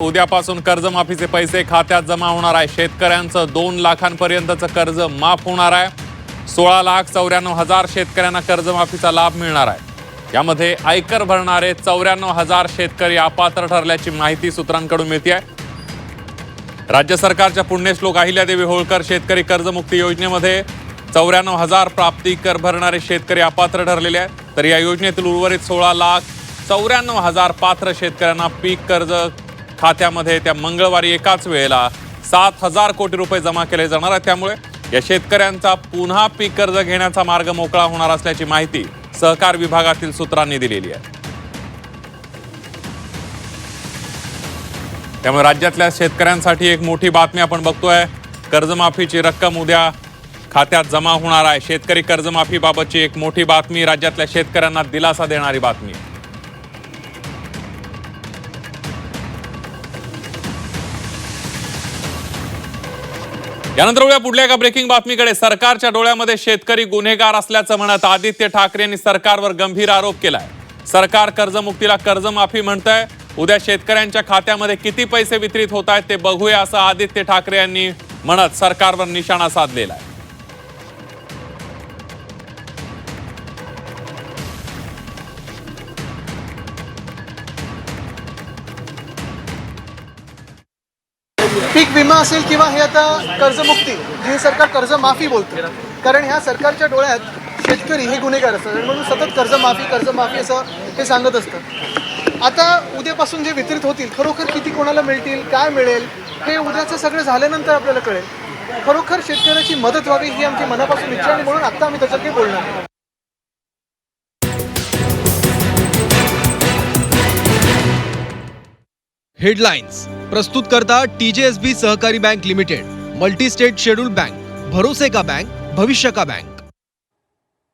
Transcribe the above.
उद्यापासून कर्जमाफीचे पैसे खात्यात जमा होणार आहे। शेतकऱ्यांचं 2 लाखांपर्यंतचं कर्ज माफ होणार आहे। 16,94,000 शेतकऱ्यांना कर्जमाफीचा लाभ मिळणार आहे। यामध्ये आयकर भरणारे 94,000 शेतकरी अपात्र ठरल्याची माहिती सूत्रांकडून मिळते आहे। राज्य सरकारच्या पुण्यश्लोक अहिल्यादेवी होळकर शेतकरी कर्जमुक्ती योजनेमध्ये 94,000 प्राप्ती कर भरणारे शेतकरी अपात्र ठरलेले आहेत। तर या योजनेतील उर्वरित 16,94,000 पात्र शेतकऱ्यांना पीक कर्ज खात्यामध्ये त्या मंगळवारी एकाच वेळेला 7,000 कोटी रुपये जमा केले जाणार आहेत। त्यामुळे या शेतकऱ्यांचा पुन्हा पीक कर्ज घेण्याचा मार्ग मोकळा होणार असल्याची माहिती सहकार विभागातील सूत्रांनी दिलेली आहे। त्यामुळे राज्यातल्या शेतकऱ्यांसाठी एक मोठी बातमी आपण बघतोय। कर्जमाफीची रक्कम उद्या खात्यात जमा होणार आहे। शेतकरी कर्जमाफीबाबतची एक मोठी बातमी, राज्यातल्या शेतकऱ्यांना दिलासा देणारी बातमी। यानंतर उद्या पुढल्या एका ब्रेकिंग बातमीकडे। सरकारच्या डोळ्यामध्ये शेतकरी गुन्हेगार असल्याचं म्हणत आदित्य ठाकरे यांनी सरकारवर गंभीर आरोप केलाय। सरकार कर्जमुक्तीला कर्जमाफी म्हणतंय। उद्या शेतकऱ्यांच्या खात्यामध्ये किती पैसे वितरित होत आहेत ते बघूया असं आदित्य ठाकरे यांनी म्हणत सरकारवर निशाणा साधलेला आहे। पीक विमा असेल किंवा हे आता कर्जमुक्ती, हे सरकार कर्जमाफी बोलतं, कारण ह्या सरकारच्या डोळ्यात शेतकरी हे गुन्हेगार असतात आणि म्हणून सतत कर्जमाफी असं हे सांगत असतं। आता उद्यापासून जे वितरित होतील खरोखर किती कोणाला मिळतील, काय मिळेल, हे उद्याचं सगळं झाल्यानंतर आपल्याला कळेल। खरोखर शेतकऱ्याची मदत व्हावी ही आमची मनापासून इच्छा आणि म्हणून आता आम्ही त्याच्यात काही बोलणार नाही। हेडलाइन्स प्रस्तुत करता TJSB सहकारी bank limited, multi state schedule bank, भरोसे का बैंक, भविष्य का बैंक।